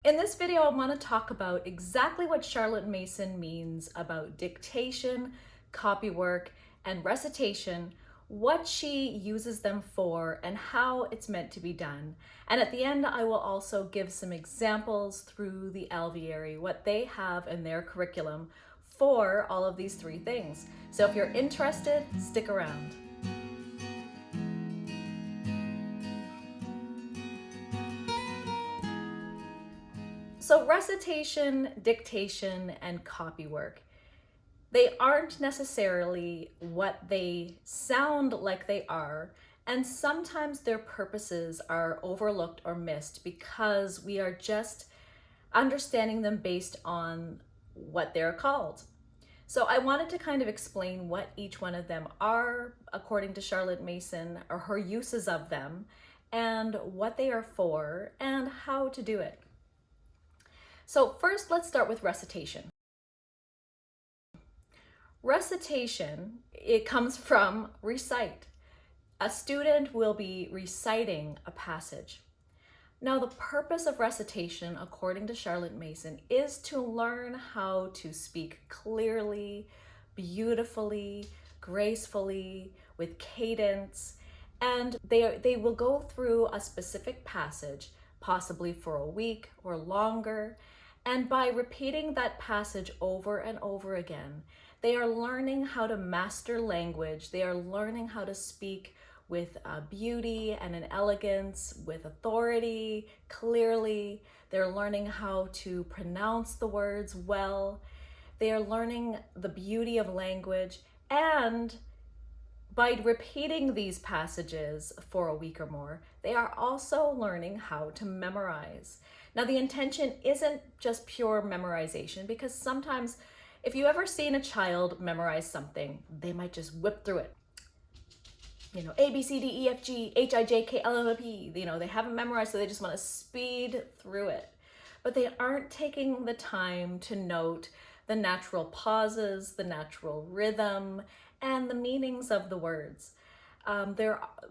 In this video, I want to talk about exactly what Charlotte Mason means about dictation, copywork, and recitation, what she uses them for, and how it's meant to be done. And at the end, I will also give some examples through the Alviary, what they have in their curriculum for all of these three things. So if you're interested, stick around. So recitation, dictation, and copywork, they aren't necessarily what they sound like they are, and sometimes their purposes are overlooked or missed because we are just understanding them based on what they're called. So I wanted to kind of explain what each one of them are according to Charlotte Mason, or her uses of them, and what they are for, and how to do it. So first, let's start with recitation. Recitation, it comes from recite. A student will be reciting a passage. Now, the purpose of recitation, according to Charlotte Mason, is to learn how to speak clearly, beautifully, gracefully, with cadence, and they will go through a specific passage, possibly for a week or longer, and by repeating that passage over and over again, they are learning how to master language. They are learning how to speak with beauty and an elegance, with authority, clearly. They're learning how to pronounce the words well. They are learning the beauty of language, and by repeating these passages for a week or more, they are also learning how to memorize. Now, the intention isn't just pure memorization, because sometimes if you've ever seen a child memorize something, they might just whip through it. You know, A, B, C, D, E, F, G, H, I, J, K, L, M, N, P. You know, they haven't memorized, so they just want to speed through it. But they aren't taking the time to note the natural pauses, the natural rhythm, and the meanings of the words.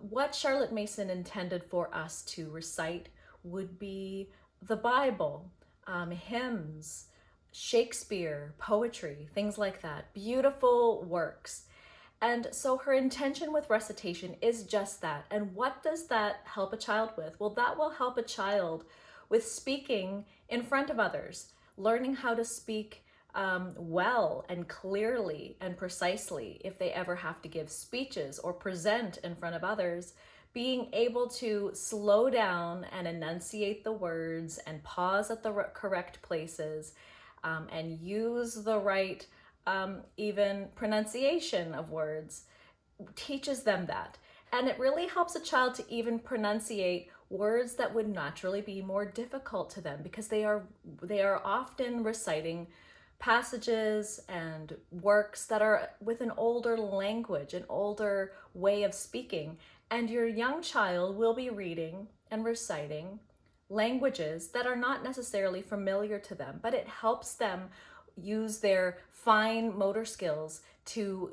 What Charlotte Mason intended for us to recite would be the Bible, hymns, Shakespeare, poetry, things like that, beautiful works. And so her intention with recitation is just that. And what does that help a child with? Well, that will help a child with speaking in front of others, learning how to speak well and clearly and precisely if they ever have to give speeches or present in front of others, being able to slow down and enunciate the words and pause at the correct places, and use the right even pronunciation of words, teaches them that. And it really helps a child to even pronunciate words that would naturally be more difficult to them, because they are often reciting passages and works that are with an older language, an older way of speaking. And your young child will be reading and reciting languages that are not necessarily familiar to them, but it helps them use their fine motor skills to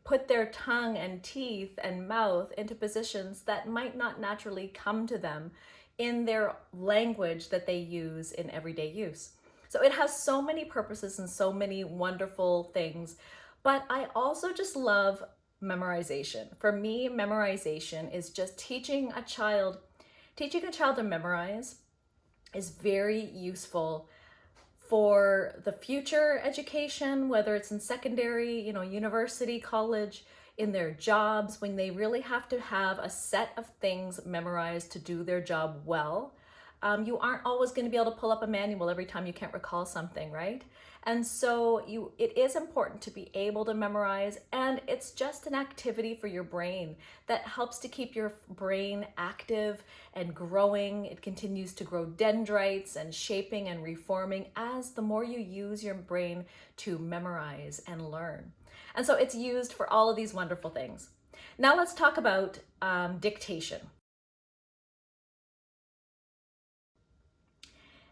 put their tongue and teeth and mouth into positions that might not naturally come to them in their language that they use in everyday use. So it has so many purposes and so many wonderful things, but I also just love memorization. For me, memorization is just teaching a child to memorize is very useful for the future education, whether it's in secondary, university, college, in their jobs, when they really have to have a set of things memorized to do their job well. You aren't always going to be able to pull up a manual every time you can't recall something, right? And so it is important to be able to memorize, and it's just an activity for your brain that helps to keep your brain active and growing. It continues to grow dendrites and shaping and reforming as the more you use your brain to memorize and learn. And so it's used for all of these wonderful things. Now let's talk about dictation.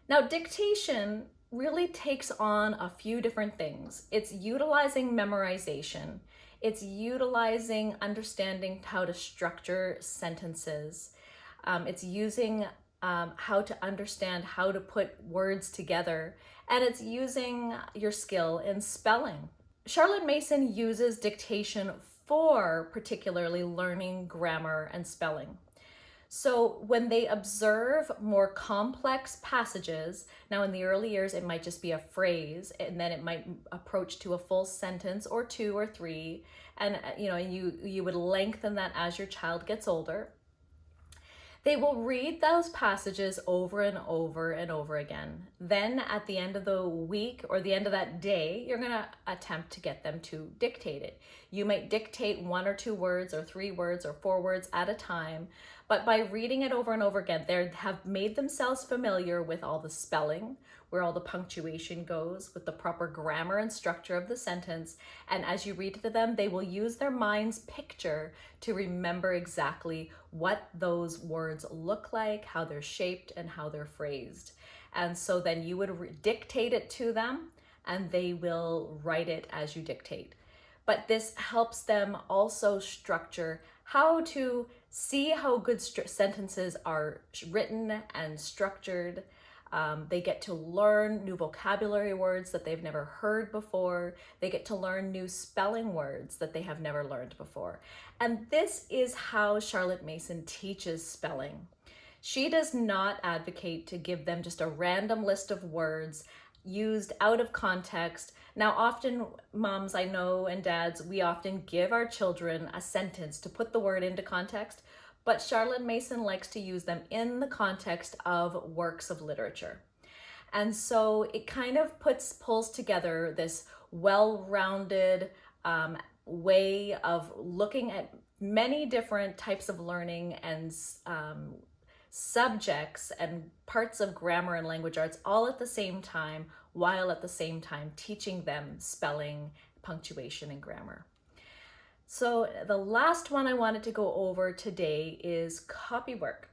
Now, dictation really takes on a few different things. It's utilizing memorization. It's utilizing understanding how to structure sentences. It's using how to understand how to put words together, and it's using your skill in spelling. Charlotte Mason uses dictation for particularly learning grammar and spelling. So when they observe more complex passages, now in the early years, it might just be a phrase, and then it might approach to a full sentence or two or three. And you would lengthen that as your child gets older. They will read those passages over and over and over again. Then at the end of the week or the end of that day, you're going to attempt to get them to dictate it. You might dictate 1 or 2 words or 3 words or 4 words at a time, but by reading it over and over again, they have made themselves familiar with all the spelling, where all the punctuation goes, with the proper grammar and structure of the sentence. And as you read it to them, they will use their mind's picture to remember exactly what those words look like, how they're shaped, and how they're phrased. And so then you would dictate it to them, and they will write it as you dictate. But this helps them also structure how to see how good sentences are written and structured. They get to learn new vocabulary words that they've never heard before. They get to learn new spelling words that they have never learned before. And this is how Charlotte Mason teaches spelling. She does not advocate to give them just a random list of words used out of context. Now, often moms, I know, and dads, we often give our children a sentence to put the word into context, but Charlotte Mason likes to use them in the context of works of literature. And so it kind of pulls together this well-rounded way of looking at many different types of learning and subjects and parts of grammar and language arts all at the same time, while at the same time teaching them spelling, punctuation, and grammar. So the last one I wanted to go over today is copywork.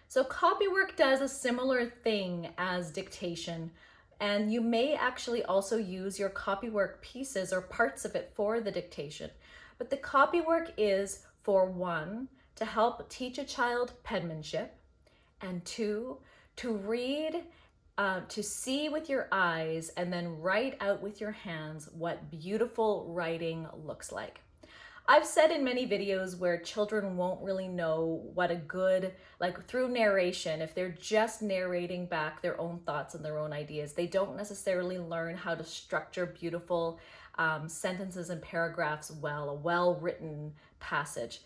So copywork does a similar thing as dictation, and you may actually also use your copywork pieces or parts of it for the dictation. But the copywork is, for 1, to help teach a child penmanship, and 2, to read, to see with your eyes, and then write out with your hands what beautiful writing looks like. I've said in many videos where children won't really know what a good, through narration, if they're just narrating back their own thoughts and their own ideas, they don't necessarily learn how to structure beautiful sentences and paragraphs well, a well-written passage.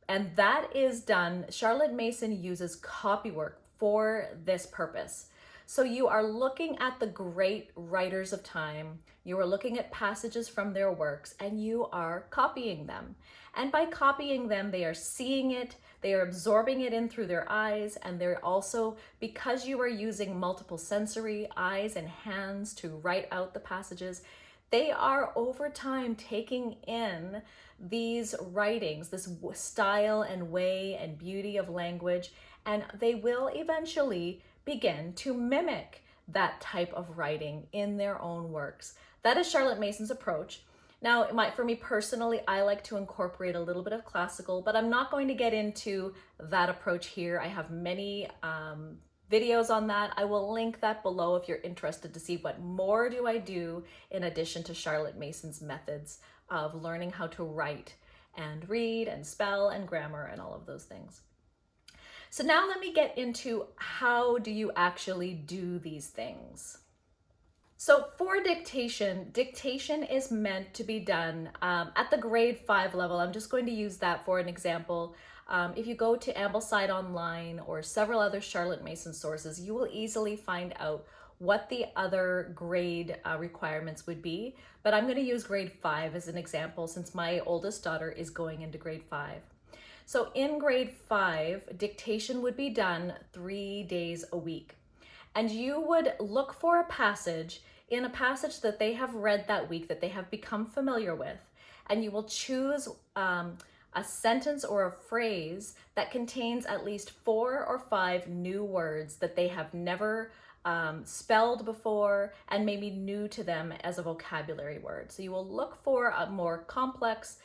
And that is done, Charlotte Mason uses copywork for this purpose. So you are looking at the great writers of time, you are looking at passages from their works, and you are copying them. And by copying them, they are seeing it, they are absorbing it in through their eyes, and they're also, because you are using multiple sensory eyes and hands to write out the passages, they are over time taking in these writings, this style and way and beauty of language, and they will eventually begin to mimic that type of writing in their own works. That is Charlotte Mason's approach. Now, for me personally, I like to incorporate a little bit of classical, but I'm not going to get into that approach here. I have many videos on that. I will link that below if you're interested to see what more do I do in addition to Charlotte Mason's methods of learning how to write and read and spell and grammar and all of those things. So now let me get into how do you actually do these things. So for dictation is meant to be done at the grade 5 level. I'm just going to use that for an example. If you go to Ambleside Online or several other Charlotte Mason sources, you will easily find out what the other grade requirements would be. But I'm going to use grade 5 as an example since my oldest daughter is going into grade 5. So in grade 5, dictation would be done 3 days a week. And you would look for a passage that they have read that week, that they have become familiar with, and you will choose a sentence or a phrase that contains at least 4 or 5 new words that they have never spelled before and maybe new to them as a vocabulary word. So you will look for a more complex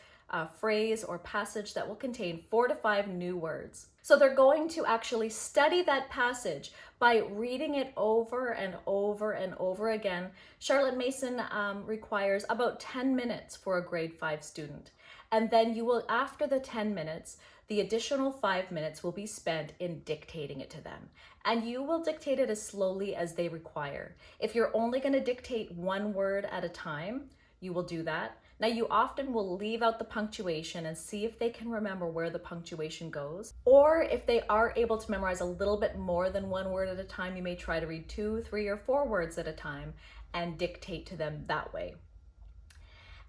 phrase or passage that will contain 4 to 5 new words. So they're going to actually study that passage by reading it over and over and over again. Charlotte Mason requires about 10 minutes for a grade 5 student. And then you will, after the 10 minutes, the additional 5 minutes will be spent in dictating it to them. And you will dictate it as slowly as they require. If you're only going to dictate one word at a time, you will do that. Now, you often will leave out the punctuation and see if they can remember where the punctuation goes. Or if they are able to memorize a little bit more than one word at a time, you may try to read 2, 3, or 4 words at a time and dictate to them that way.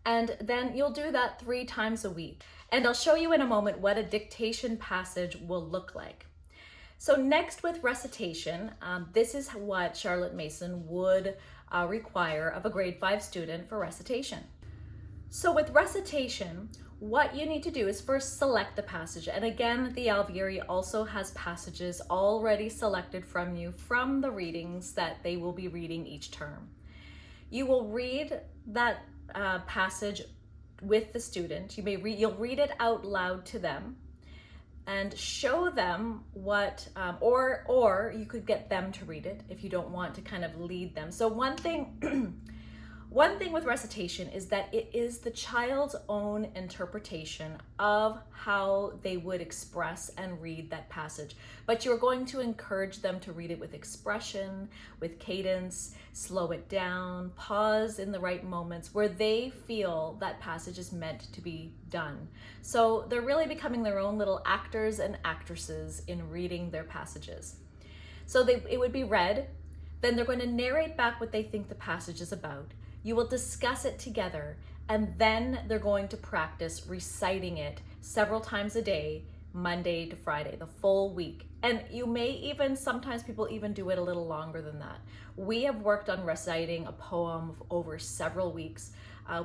And then you'll do that 3 times a week. And I'll show you in a moment what a dictation passage will look like. So next, with recitation, this is what Charlotte Mason would require of a grade 5 student for recitation. So with recitation, what you need to do is first select the passage. And again, the Alvieri also has passages already selected from you from the readings that they will be reading each term. You will read that passage with the student. You'll read it out loud to them and show them what, or you could get them to read it if you don't want to kind of lead them. So one thing with recitation is that it is the child's own interpretation of how they would express and read that passage. But you're going to encourage them to read it with expression, with cadence, slow it down, pause in the right moments where they feel that passage is meant to be done. So they're really becoming their own little actors and actresses in reading their passages. So it would be read, then they're going to narrate back what they think the passage is about. You will discuss it together, and then they're going to practice reciting it several times a day, Monday to Friday, the full week. And you may even, sometimes people even do it a little longer than that. We have worked on reciting a poem over several weeks.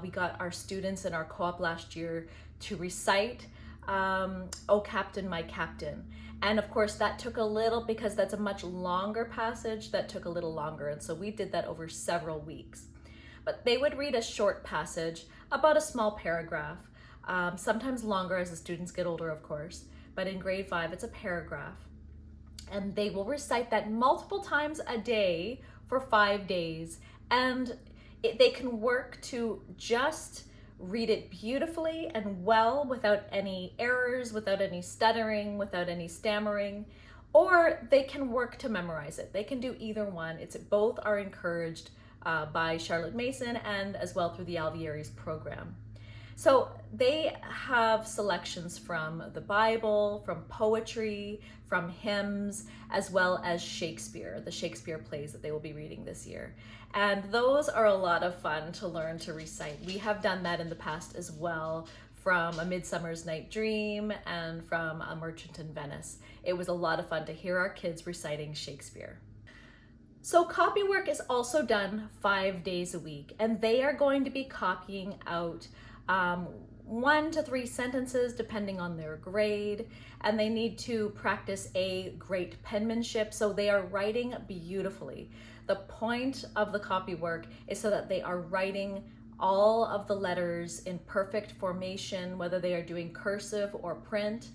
We got our students in our co-op last year to recite "O Captain, My Captain." And of course that took a little, because that's a much longer passage, that took a little longer. And so we did that over several weeks. But they would read a short passage, about a small paragraph, sometimes longer as the students get older, of course, but in grade 5, it's a paragraph. And they will recite that multiple times a day for 5 days. And they can work to just read it beautifully and well, without any errors, without any stuttering, without any stammering, or they can work to memorize it. They can do either one. Both are encouraged by Charlotte Mason and as well through the Alvieri's program. So they have selections from the Bible, from poetry, from hymns, as well as Shakespeare, the Shakespeare plays that they will be reading this year. And those are a lot of fun to learn to recite. We have done that in the past as well, from A Midsummer's Night Dream and from A Merchant in Venice. It was a lot of fun to hear our kids reciting Shakespeare. So copywork is also done 5 days a week, and they are going to be copying out 1 to 3 sentences depending on their grade, and they need to practice a great penmanship, so they are writing beautifully. The point of the copywork is so that they are writing all of the letters in perfect formation, whether they are doing cursive or print,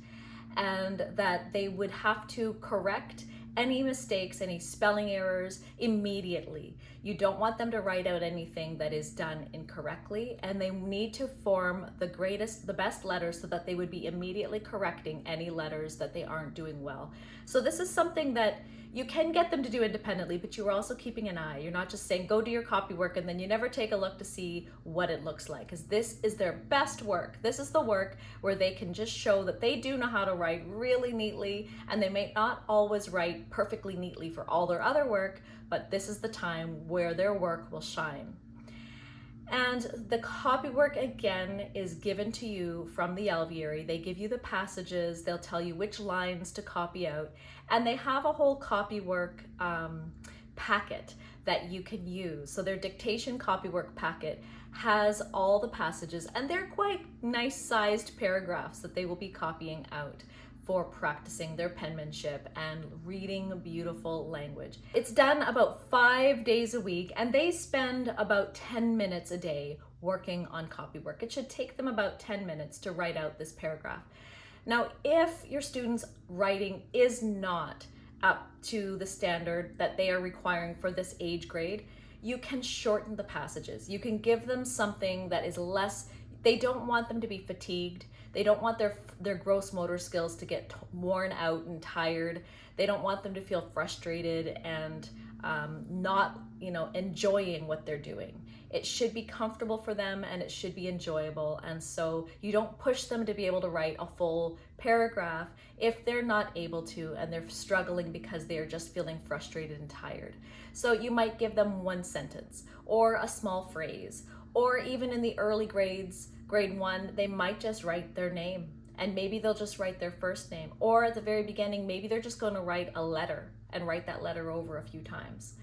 and that they would have to correct any mistakes, any spelling errors immediately. You don't want them to write out anything that is done incorrectly, and they need to form the best letters so that they would be immediately correcting any letters that they aren't doing well. So this is something that you can get them to do independently, but you are also keeping an eye. You're not just saying, go do your copywork, and then you never take a look to see what it looks like, because this is their best work. This is the work where they can just show that they do know how to write really neatly, and they may not always write perfectly neatly for all their other work, but this is the time where their work will shine. And the copywork, again, is given to you from the Alvieri. They give you the passages, they'll tell you which lines to copy out, and they have a whole copywork packet that you can use. So their Dictation Copywork packet has all the passages, and they're quite nice sized paragraphs that they will be copying out for practicing their penmanship and reading beautiful language. It's done about 5 days a week, and they spend about 10 minutes a day working on copywork. It should take them about 10 minutes to write out this paragraph. Now, if your students' writing is not up to the standard that they are requiring for this age grade, you can shorten the passages. You can give them something that is less. They don't want them to be fatigued. They don't want their gross motor skills to get worn out and tired. They don't want them to feel frustrated and not, enjoying what they're doing. It should be comfortable for them and it should be enjoyable. And so you don't push them to be able to write a full paragraph if they're not able to and they're struggling because they are just feeling frustrated and tired. So you might give them one sentence or a small phrase, or even in the early grades, grade 1, they might just write their name, and maybe they'll just write their first name. Or at the very beginning, maybe they're just going to write a letter and write that letter over a few times.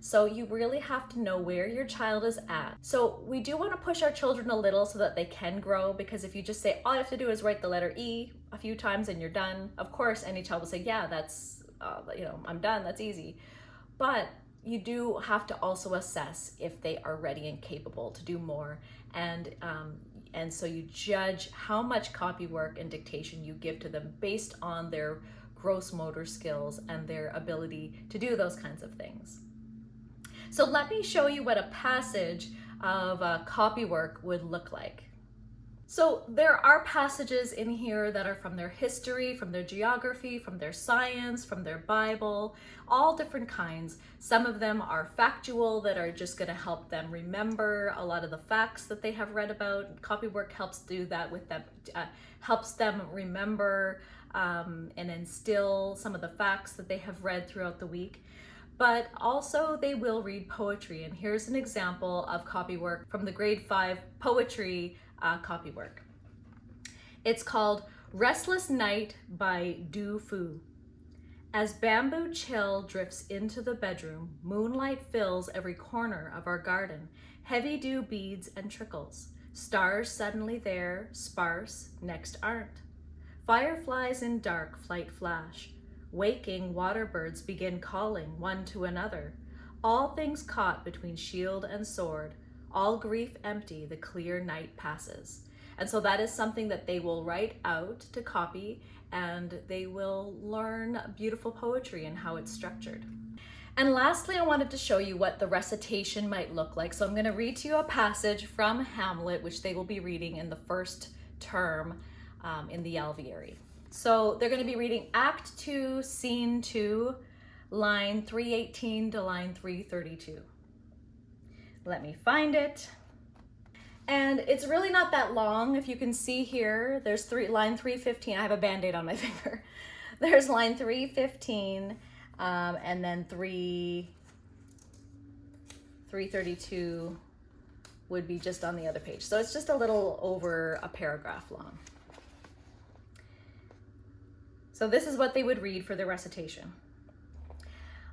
So you really have to know where your child is at. So we do want to push our children a little so that they can grow, because if you just say, all you have to do is write the letter E a few times and you're done, of course, any child will say, yeah, that's, I'm done, that's easy. But you do have to also assess if they are ready and capable to do more. And so you judge how much copywork and dictation you give to them based on their gross motor skills and their ability to do those kinds of things. So let me show you what a passage of copywork would look like. So there are passages in here that are from their history, from their geography, from their science, from their Bible, all different kinds. Some of them are factual that are just going to help them remember a lot of the facts that they have read about. Copywork helps do that with them, helps them remember and instill some of the facts that they have read throughout the week. But also they will read poetry. And here's an example of copywork from the grade 5 poetry copywork. It's called Restless Night by Du Fu. As bamboo chill drifts into the bedroom, moonlight fills every corner of our garden. Heavy dew beads and trickles. Stars suddenly there, sparse, next aren't. Fireflies in dark flight flash. Waking water birds begin calling one to another. All things caught between shield and sword. All grief empty, the clear night passes. And so that is something that they will write out to copy, and they will learn beautiful poetry and how it's structured. And lastly, I wanted to show you what the recitation might look like. So I'm going to read to you a passage from Hamlet, which they will be reading in the first term in the alveary. So they're going to be reading Act 2, Scene 2, line 318 to line 332. Let me find it. And it's really not that long. If you can see here, there's line 315. I have a Band-Aid on my finger. There's line 315, and then 332 would be just on the other page. So it's just a little over a paragraph long. So this is what they would read for the recitation.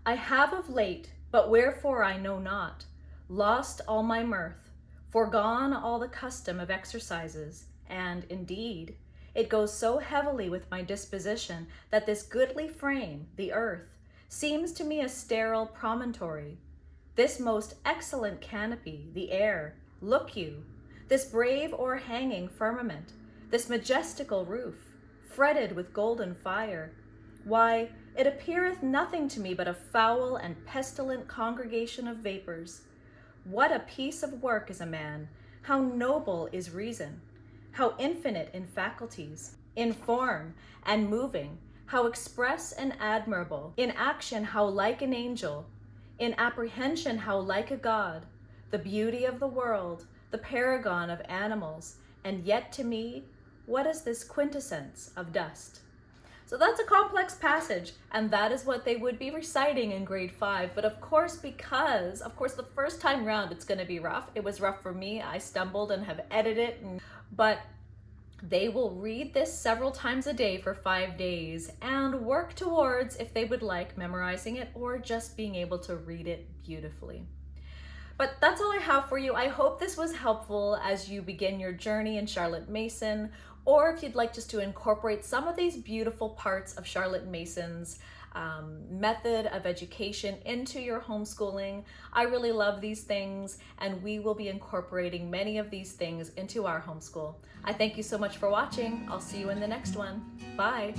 I have of late, but wherefore I know not, lost all my mirth, forgone all the custom of exercises, and indeed, it goes so heavily with my disposition that this goodly frame, the earth, seems to me a sterile promontory. This most excellent canopy, the air, look you, this brave o'erhanging firmament, this majestical roof, fretted with golden fire, why, it appeareth nothing to me but a foul and pestilent congregation of vapors. What a piece of work is a man, how noble is reason, how infinite in faculties, in form and moving, how express and admirable, in action how like an angel, in apprehension how like a god, the beauty of the world, the paragon of animals, and yet to me, what is this quintessence of dust? So that's a complex passage, and that is what they would be reciting in grade 5. But of course, the first time round, it's going to be rough. It was rough for me. I stumbled and have edited it, but they will read this several times a day for 5 days and work towards, if they would like, memorizing it or just being able to read it beautifully. But that's all I have for you. I hope this was helpful as you begin your journey in Charlotte Mason, or if you'd like just to incorporate some of these beautiful parts of Charlotte Mason's method of education into your homeschooling. I really love these things, and we will be incorporating many of these things into our homeschool. I thank you so much for watching. I'll see you in the next one. Bye.